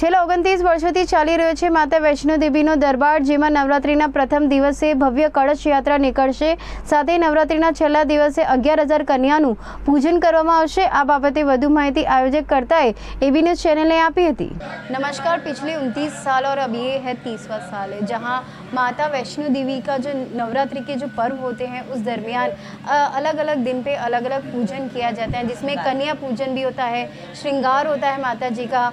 છેલ્લા 29 વર્ષોથી ચાલી રહ્યો છે માતા વૈષ્ણો દેવીનો દરબાર, જેમાં નવરાત્રિના પ્રથમ દિવસે ભવ્ય કળશ યાત્રા નીકળશે. સાથે નવરાત્રિના છેલ્લા દિવસે 11,000 કન્યાનું પૂજન કરવામાં આવશે. આ બાબતે વધુ માહિતી આયોજક કરતાએ એબી न्यूज़ चैनल ने आपी थी. नमस्कार. पिछले 29 साल और अब ये है 30वां साल है जहाँ माता वैष्णो देवी का जो नवरात्रि के जो पर्व होते हैं उस दरमियान अलग अलग दिन पे अलग अलग पूजन किया जाता है, जिसमें कन्या पूजन भी होता है, श्रृंगार होता है माता जी का.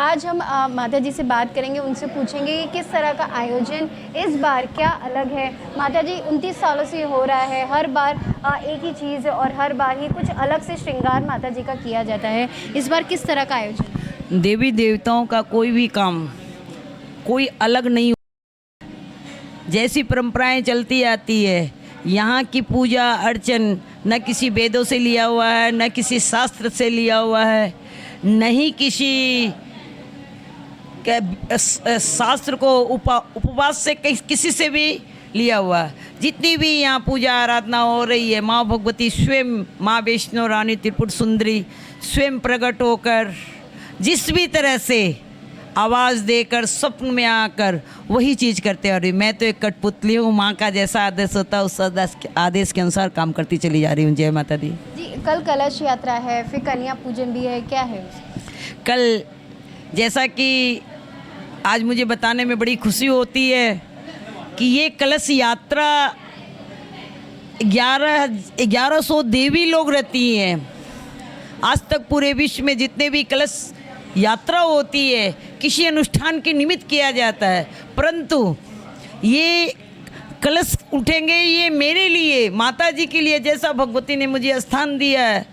आज हम माता जी से बात करेंगे, उनसे पूछेंगे कि किस तरह का आयोजन इस बार क्या अलग है. माता जी 29 सालों से हो रहा है, हर बार एक ही चीज़ और हर बार ही कुछ अलग से श्रृंगार माता जी का किया जाता है. इस बार किस तरह का आयोजन? देवी देवताओं का कोई भी काम कोई अलग नहीं, जैसी परंपराएं चलती आती है. यहाँ की पूजा अर्चन न किसी वेदों से लिया हुआ है, न किसी शास्त्र से लिया हुआ है, न ही किसी शास्त्र को उपवास से किसी से भी लिया हुआ है. जितनी भी यहाँ पूजा आराधना हो रही है, माँ भगवती स्वयं, माँ वैष्णो रानी त्रिपुर सुंदरी स्वयं प्रकट होकर जिस भी तरह से आवाज़ देकर स्वप्न में आकर वही चीज़ करते हैं. और मैं तो एक कठपुतली हूँ, माँ का जैसा आदेश होता है उस आदेश के अनुसार काम करती चली जा रही हूँ. जय माता दी. जी, कल कलश यात्रा है, फिर कन्या पूजन भी है, क्या है? कल जैसा कि आज मुझे बताने में बड़ी खुशी होती है कि ये कलश यात्रा 1100 देवी लोग रहती हैं. आज तक पूरे विश्व में जितने भी कलश यात्रा होती है किसी अनुष्ठान के निमित्त किया जाता है, परंतु ये कलश उठेंगे ये मेरे लिए, माता जी के लिए. जैसा भगवती ने मुझे स्थान दिया है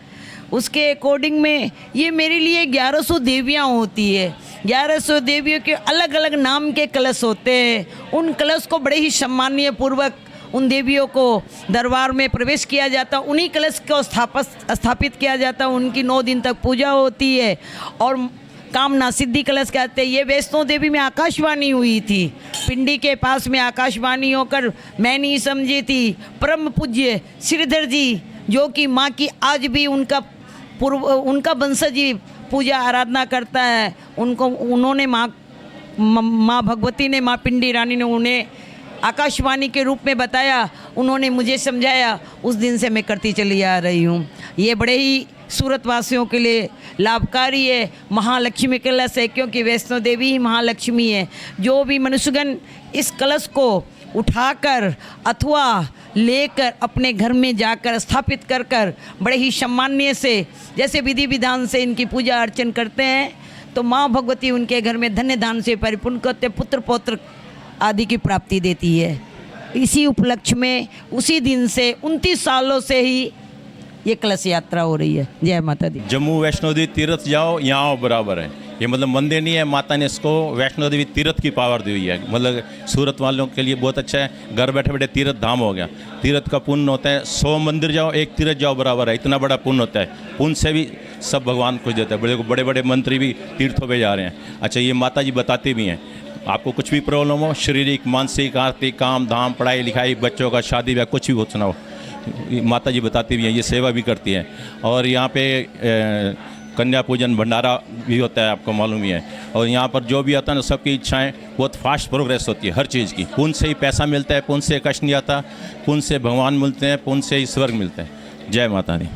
उसके अकॉर्डिंग में ये मेरे लिए 1100 देवियाँ होती है. 1100 देवियों के अलग अलग नाम के कलश होते हैं. उन कलश को बड़े ही सम्मानीय पूर्वक उन देवियों को दरबार में प्रवेश किया जाता, उन्हीं कलश को स्थापित किया जाता. उनकी 9 दिन तक पूजा होती है और कामना सिद्धि कलश कहते हैं. ये वैष्णो देवी में आकाशवाणी हुई थी, पिंडी के पास में आकाशवाणी होकर मैं नहीं समझी थी. परम पूज्य श्रीधर जी जो कि माँ की आज भी उनका वंशज ही पूजा आराधना करता है, उन्होंने माँ भगवती ने, माँ पिंडी रानी ने उन्हें आकाशवाणी के रूप में बताया, उन्होंने मुझे समझाया. उस दिन से मैं करती चली आ रही हूँ. ये बड़े ही सूरत वासियों के लिए लाभकारी है. महालक्ष्मी कलश है क्योंकि वैष्णो देवी ही महालक्ष्मी है. जो भी मनुष्यगण इस कलश को उठाकर अथवा लेकर अपने घर में जाकर स्थापित कर बड़े ही सम्मान्य से जैसे विधि विधान से इनकी पूजा अर्चन करते हैं तो माँ भगवती उनके घर में धन्य धान से परिपूर्ण करते पुत्र पौत्र आदि की प्राप्ति देती है. इसी उपलक्ष्य में उसी दिन से 29 सालों से ही ये कलश यात्रा हो रही है. जय माता दी. जम्मू वैष्णो देवी तीर्थ जाओ यहाँ आओ बराबर है. ये मतलब मंदिर नहीं है, माता ने इसको वैष्णो देवी तीर्थ की पावर दी हुई है. मतलब सूरत वालों के लिए बहुत अच्छा है. घर बैठे बैठे तीर्थ धाम हो गया. तीर्थ का पुण्य होता है, 100 मंदिर जाओ 1 तीर्थ जाओ बराबर है. इतना बड़ा पुण्य होता है. पुण्य से भी सब भगवान खुश देते हैं. बड़े बड़े मंत्री भी तीर्थों पर जा रहे हैं. अच्छा, ये माता जी बताती भी हैं, आपको कुछ भी प्रॉब्लम हो, शारीरिक मानसिक आर्थिक काम धाम पढ़ाई लिखाई बच्चों का शादी ब्याह कुछ भी हो सुनाओ, माता जी बताती भी हैं. ये सेवा भी करती हैं. और यहाँ पे कन्या पूजन भंडारा भी होता है, आपको मालूम ही है. और यहाँ पर जो भी आता है ना, सबकी इच्छाएं बहुत फास्ट प्रोग्रेस होती है हर चीज़ की. पुण्य से ही पैसा मिलता है, पुण्य से कष्ट नहीं आता, पुण्य से भगवान मिलते हैं, पुण्य से ही स्वर्ग मिलते हैं. जय माता दी.